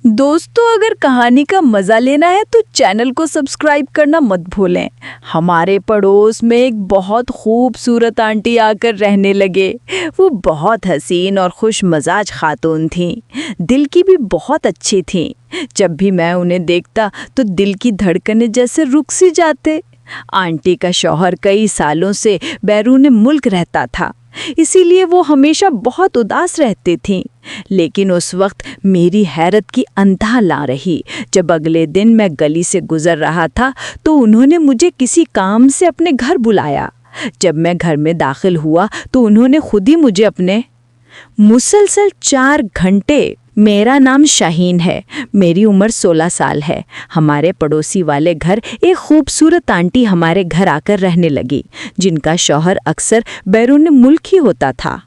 दोस्तों, अगर कहानी का मज़ा लेना है तो चैनल को सब्सक्राइब करना मत भूलें। हमारे पड़ोस में एक बहुत खूबसूरत आंटी आकर रहने लगे। वो बहुत हसीन और खुश मजाज खातून थीं। दिल की भी बहुत अच्छी थीं। जब भी मैं उन्हें देखता तो दिल की धड़कनें जैसे रुक सी जाते। आंटी का शौहर कई सालों से बैरून मुल्क रहता था, इसीलिए वो हमेशा बहुत उदास रहती थीं। लेकिन उस वक्त मेरी हैरत की अंतः ना रही जब अगले दिन मैं गली से गुजर रहा था तो उन्होंने मुझे किसी काम से अपने घर बुलाया। जब मैं घर में दाखिल हुआ तो उन्होंने खुद ही मुझे अपने मुसलसल 4 घंटे। मेरा नाम शाहीन है, मेरी उम्र 16 साल है। हमारे पड़ोसी वाले घर एक खूबसूरत आंटी हमारे घर आकर रहने लगी, जिनका शौहर अक्सर बैरून मुल्क ही होता था।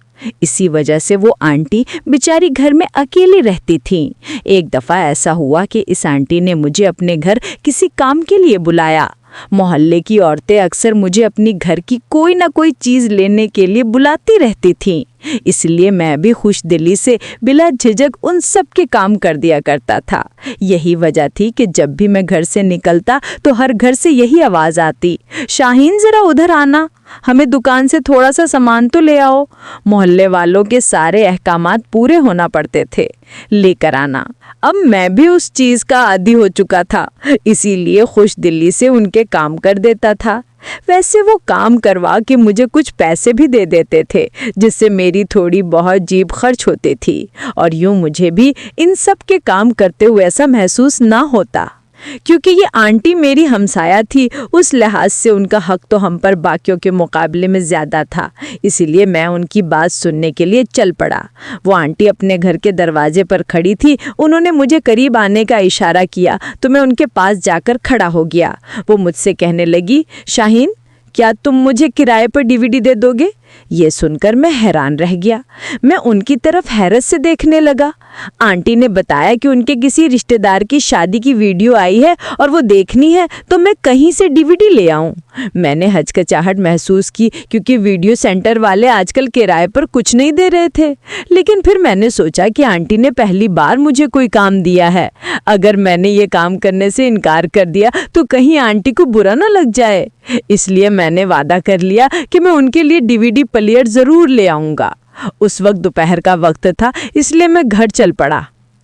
इसी वजह से वो आंटी बेचारी घर में अकेली रहती थी। एक दफ़ा ऐसा हुआ कि इस आंटी ने मुझे अपने घर किसी काम के लिए बुलाया। मोहल्ले की औरतें अक्सर मुझे अपनी घर की कोई ना कोई चीज़ लेने के लिए बुलाती रहती थीं, इसलिए मैं भी खुश दिली से बिला झिझक उन सब के काम कर दिया करता था। यही वजह थी कि जब भी मैं घर से निकलता तो हर घर से यही आवाज़ आती, शाहीन ज़रा उधर आना, हमें दुकान से थोड़ा सा सामान तो ले आओ। मोहल्ले वालों के सारे अहकामात पूरे होना पड़ते थे, लेकर आना। अब मैं भी उस चीज़ का आदी हो चुका था, इसीलिए खुश दिली से उनके काम कर देता था। वैसे वो काम करवा के मुझे कुछ पैसे भी दे देते थे, जिससे मेरी थोड़ी बहुत जेब खर्च होती थी और यूँ मुझे भी इन सब के काम करते हुए ऐसा महसूस ना होता। क्योंकि ये आंटी मेरी हमसाया थी, उस लिहाज से उनका हक तो हम पर बाकियों के मुकाबले में ज़्यादा था, इसीलिए मैं उनकी बात सुनने के लिए चल पड़ा। वो आंटी अपने घर के दरवाजे पर खड़ी थी। उन्होंने मुझे करीब आने का इशारा किया तो मैं उनके पास जाकर खड़ा हो गया। वो मुझसे कहने लगी, शाहीन, क्या तुम मुझे किराए पर डीवीडी दे दोगे? ये सुनकर मैं हैरान रह गया। मैं उनकी तरफ हैरत से देखने लगा। आंटी ने बताया कि उनके किसी रिश्तेदार की शादी की वीडियो आई है और वो देखनी है, तो मैं कहीं से डीवीडी ले आऊं। मैंने हचकचाहट महसूस की, क्योंकि वीडियो सेंटर वाले आजकल किराए पर कुछ नहीं दे रहे थे। लेकिन फिर मैंने सोचा कि आंटी ने पहली बार मुझे कोई काम दिया है। अगर मैंने ये काम करने से इनकार कर दिया तो कहीं आंटी को बुरा ना लग जाए। इसलिए मैंने वादा कर लिया कि मैं उनके लिए डीवीडी प्लेयर ज़रूर ले आऊँगा। उस वक्त दोपहर का वक्त था, इसलिए मैं घर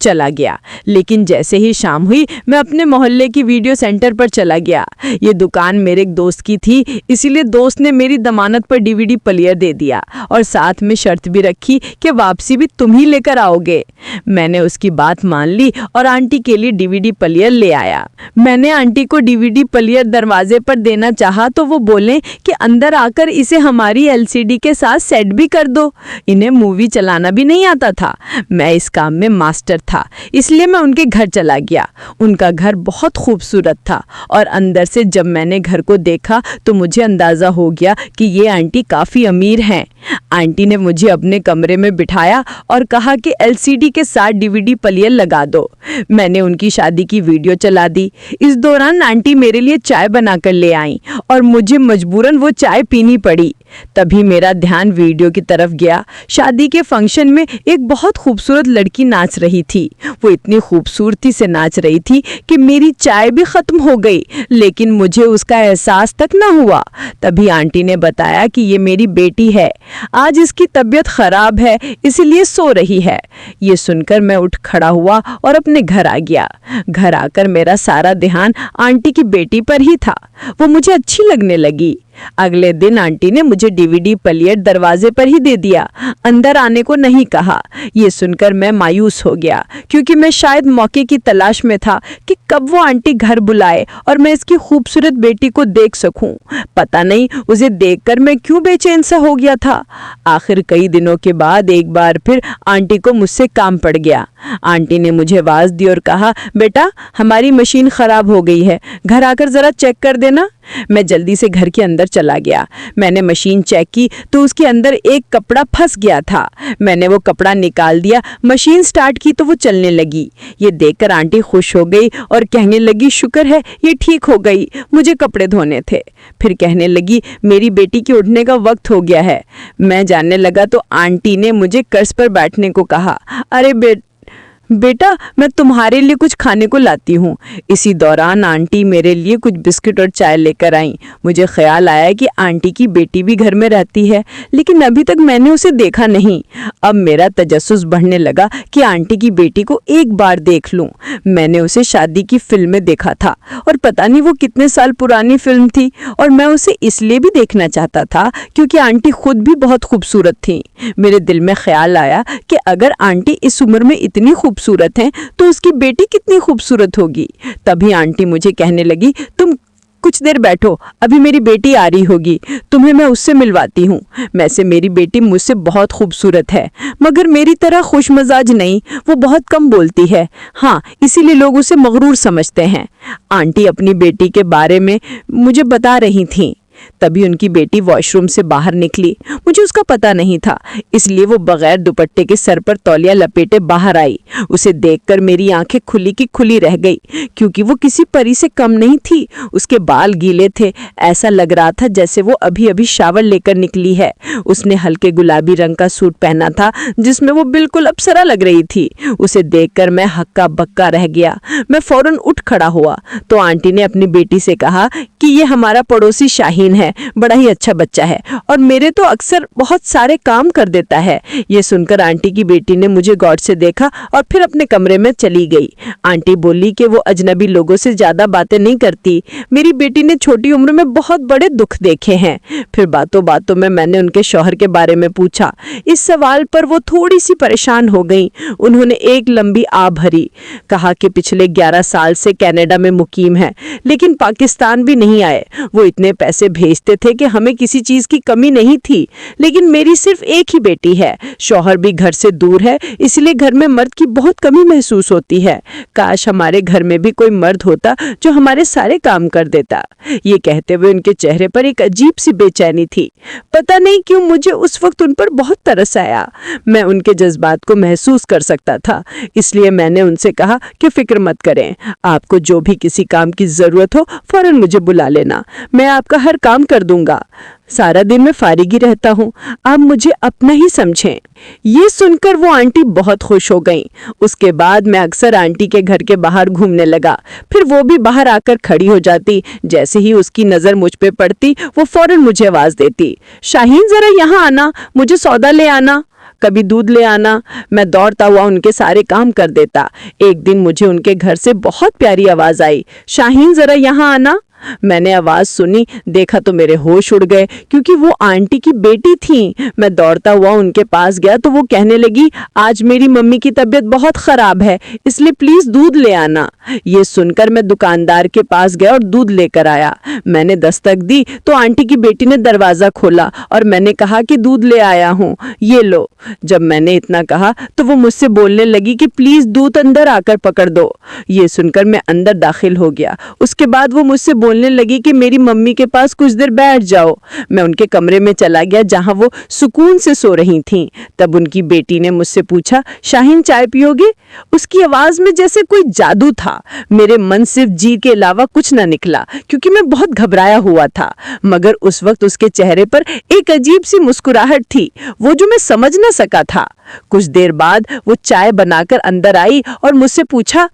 चला गया। लेकिन जैसे ही शाम हुई मैं अपने मोहल्ले की वीडियो सेंटर पर चला गया। ये दुकान मेरे एक दोस्त की थी, इसीलिए दोस्त ने मेरी जमानत पर डीवीडी प्लेयर दे दिया और साथ में शर्त भी रखी कि वापसी भी तुम ही लेकर आओगे। मैंने उसकी बात मान ली और आंटी के लिए डीवीडी प्लेयर ले आया। मैंने आंटी को डीवीडी प्लेयर दरवाजे पर देना चाहा तो वो बोले कि अंदर आकर इसे हमारी एलसीडी के साथ सेट भी कर दो। इन्हें मूवी चलाना भी नहीं आता था। मैं इस काम में मास्टर था, इसलिए मैं उनके घर चला गया। उनका घर बहुत खूबसूरत था और अंदर से जब मैंने घर को देखा तो मुझे अंदाज़ा हो गया कि ये आंटी काफ़ी अमीर हैं। आंटी ने मुझे अपने कमरे में बिठाया और कहा कि एलसीडी के साथ डीवीडी प्लेयर लगा दो। मैंने उनकी शादी की वीडियो चला दी। इस दौरान आंटी मेरे लिए चाय बनाकर ले आई और मुझे मजबूरन वो चाय पीनी पड़ी। तभी मेरा ध्यान वीडियो की तरफ गया। शादी के फंक्शन में एक बहुत खूबसूरत लड़की नाच रही थी। वो इतनी खूबसूरती से नाच रही थी कि मेरी चाय भी ख़त्म हो गई, लेकिन मुझे उसका एहसास तक न हुआ। तभी आंटी ने बताया कि ये मेरी बेटी है, आज इसकी तबीयत ख़राब है, इसीलिए सो रही है। ये सुनकर मैं उठ खड़ा हुआ और अपने घर आ गया। घर आकर मेरा सारा ध्यान आंटी की बेटी पर ही था। वो मुझे अच्छी लगने लगी। अगले दिन आंटी ने मुझे डीवीडी प्लेयर दरवाजे पर ही दे दिया, अंदर आने को नहीं कहा। ये सुनकर मैं मायूस हो गया, क्योंकि मैं शायद मौके की तलाश में था कि कब वो आंटी घर बुलाए और मैं इसकी खूबसूरत बेटी को देख सकूं। पता नहीं उसे देखकर मैं क्यों बेचैन सा हो गया था। आखिर कई दिनों के बाद एक बार फिर आंटी को मुझसे काम पड़ गया। आंटी ने मुझे आवाज़ दी और कहा, बेटा, हमारी मशीन ख़राब हो गई है, घर आकर ज़रा चेक कर देना। मैं जल्दी से घर के अंदर चला गया। मैंने मशीन चेक की तो उसके अंदर एक कपड़ा फंस गया था। मैंने वो कपड़ा निकाल दिया, मशीन स्टार्ट की तो वो चलने लगी। ये देखकर आंटी खुश हो गई और कहने लगी, शुक्र है ये ठीक हो गई, मुझे कपड़े धोने थे। फिर कहने लगी, मेरी बेटी के उठने का वक्त हो गया है। मैं जानने लगा तो आंटी ने मुझे कर्ज पर बैठने को कहा। अरे बेटा, मैं तुम्हारे लिए कुछ खाने को लाती हूँ। इसी दौरान आंटी मेरे लिए कुछ बिस्किट और चाय लेकर आईं। मुझे ख्याल आया कि आंटी की बेटी भी घर में रहती है, लेकिन अभी तक मैंने उसे देखा नहीं। अब मेरा तजस्सुस बढ़ने लगा कि आंटी की बेटी को एक बार देख लूं। मैंने उसे शादी की फिल्म में देखा था और पता नहीं वो कितने साल पुरानी फिल्म थी, और मैं उसे इसलिए भी देखना चाहता था क्योंकि आंटी खुद भी बहुत खूबसूरत थी। मेरे दिल में ख्याल आया कि अगर आंटी इस उम्र में इतनी खूबसूरत हैं तो उसकी बेटी कितनी खूबसूरत होगी। तभी आंटी मुझे कहने लगी, तुम कुछ देर बैठो, अभी मेरी बेटी आ रही होगी, तुम्हें मैं उससे मिलवाती हूँ। वैसे मेरी बेटी मुझसे बहुत खूबसूरत है, मगर मेरी तरह खुशमजाज नहीं। वो बहुत कम बोलती है, हाँ, इसीलिए लोग उसे मगरूर समझते हैं। आंटी अपनी बेटी के बारे में मुझे बता रही थीं। तभी उनकी बेटी वॉशरूम से बाहर निकली। मुझे उसका पता नहीं था, इसलिए वो बगैर दुपट्टे के सर पर तौलिया लपेटे बाहर आई। उसे देखकर मेरी आंखें खुली की खुली रह गई, क्योंकि वो किसी परी से कम नहीं थी। उसके बाल गीले थे, ऐसा लग रहा था जैसे वो अभी अभी शावर लेकर निकली है। उसने हल्के गुलाबी रंग का सूट पहना था, जिसमें वो बिल्कुल अप्सरा लग रही थी। उसे देखकर मैं हक्का बक्का रह गया। मैं फौरन उठ खड़ा हुआ तो आंटी ने अपनी बेटी से कहा कि ये हमारा पड़ोसी शाहीन है, बड़ा ही अच्छा बच्चा है और मेरे तो अक्सर बहुत सारे काम कर देता है। ये सुनकर आंटी की बेटी ने मुझे गौर से देखा और फिर अपने कमरे में चली गई। आंटी बोली कि वो अजनबी लोगों से ज्यादा बातें नहीं करती। मेरी बेटी ने छोटी उम्र में बहुत बड़े दुख देखे हैं। फिर बातों बातों में मैंने उनके शौहर के बारे में पूछा। इस सवाल पर वो थोड़ी सी परेशान हो गई। उन्होंने एक लंबी आ भरी, कहा कि पिछले 11 साल से कनाडा में मुकीम है, लेकिन पाकिस्तान भी नहीं आए। वो इतने पैसे भेजते थे कि हमें किसी चीज की कमी नहीं थी, लेकिन मेरी सिर्फ एक ही बेटी है। शौहर भी घर से दूर है, इसलिए घर में मर्द की बहुत कमी महसूस होती है। काश हमारे घर में भी कोई मर्द होता जो हमारे सारे काम कर देता। ये कहते हुए उनके चेहरे पर एक अजीब सी बेचैनी थी। पता नहीं क्यों मुझे उस वक्त उन पर बहुत तरस आया। मैं उनके जज्बात को महसूस कर सकता था, इसलिए मैंने उनसे कहा कि फिक्र मत करें, आपको जो भी किसी काम की जरूरत हो फौरन मुझे बुला लेना, मैं आपका हर काम कर दूंगा। सारा दिन मैं फारिगी रहता हूँ, आप मुझे अपना ही समझें। ये सुनकर वो आंटी बहुत खुश हो गईं। उसके बाद मैं अक्सर आंटी के घर के बाहर घूमने लगा। फिर वो भी बाहर आकर खड़ी हो जाती। जैसे ही उसकी नजर मुझ पे पड़ती, वो फौरन मुझे आवाज देती, शाहीन जरा यहाँ आना, मुझे सौदा ले आना, कभी दूध ले आना। मैं दौड़ता हुआ उनके सारे काम कर देता। एक दिन मुझे उनके घर से बहुत प्यारी आवाज आई, शाहीन जरा यहाँ आना। मैंने आवाज सुनी, देखा तो मेरे होश उड़ गए, क्योंकि वो आंटी की बेटी थी। मैं दौड़ता हुआ उनके पास गया तो वो कहने लगी, आज मेरी मम्मी की तबीयत बहुत खराब है, इसलिए प्लीज दूध ले आना। ये सुनकर मैं दुकानदार के पास गया और दूध लेकर आया। मैंने दस्तक दी तो आंटी की बेटी ने दरवाजा खोला और मैंने कहा कि दूध ले आया हूँ, ये लो। जब मैंने इतना कहा तो वो मुझसे बोलने लगी कि प्लीज दूध अंदर आकर पकड़ दो। ये सुनकर मैं अंदर दाखिल हो गया। उसके बाद वो मुझसे बोलने लगी कि मेरी मम्मी के पास कुछ देर बैठ जाओ। मैं उनके कमरे में चला गया जहां वो सुकून से सो रही थीं। तब उनकी बेटी ने मुझसे पूछा, शाहीन चाय पियोगे? उसकी आवाज में जैसे कोई जादू था। मेरे मन सिर्फ जी के अलावा कुछ न निकला, क्योंकि मैं बहुत घबराया हुआ था। मगर उस वक्त उसके चेहरे पर एक अजीब सी मुस्कुराहट थी, वो जो मैं समझ न सका था। कुछ देर बाद वो चाय बनाकर अंदर आई और मुझसे पूछा,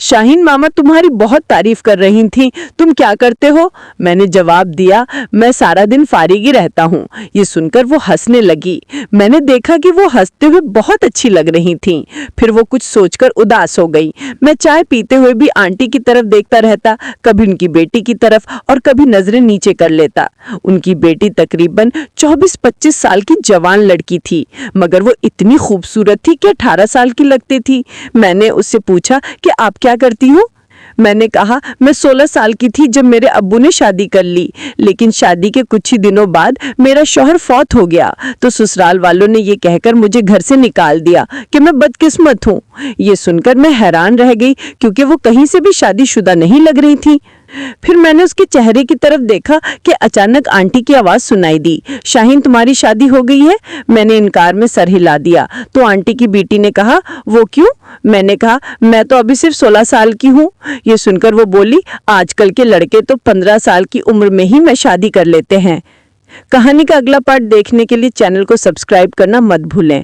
शाहीन मामा तुम्हारी बहुत तारीफ कर रही थी, तुम क्या करते हो? मैंने जवाब दिया, मैं सारा दिन फारिगी रहता हूँ। ये सुनकर वो हंसने लगी। मैंने देखा कि वो हंसते हुए बहुत अच्छी लग रही थीं। फिर वो कुछ सोचकर उदास हो गई। मैं चाय पीते हुए भी आंटी की तरफ देखता रहता, कभी उनकी बेटी की तरफ और कभी नजरें नीचे कर लेता। उनकी बेटी तकरीबन 24-25 साल की जवान लड़की थी, मगर वो इतनी खूबसूरत थी कि 18 साल की लगती थी। मैंने उससे पूछा कि आप क्या करती हो? मैंने कहा, मैं 16 साल की थी जब मेरे अब्बू ने शादी कर ली, लेकिन शादी के कुछ ही दिनों बाद मेरा शौहर फौत हो गया, तो ससुराल वालों ने ये कहकर मुझे घर से निकाल दिया कि मैं बदकिस्मत हूँ। ये सुनकर मैं हैरान रह गई, क्योंकि वो कहीं से भी शादीशुदा नहीं लग रही थी। फिर मैंने उसके चेहरे की तरफ देखा कि अचानक आंटी की आवाज सुनाई दी, शाहीन तुम्हारी शादी हो गई है? मैंने इनकार में सर हिला दिया। तो आंटी की बेटी ने कहा, वो क्यों? मैंने कहा, मैं तो अभी सिर्फ 16 साल की हूँ। ये सुनकर वो बोली, आजकल के लड़के तो 15 साल की उम्र में ही मैं शादी कर लेते हैं। कहानी का अगला पार्ट देखने के लिए चैनल को सब्सक्राइब करना मत भूलें।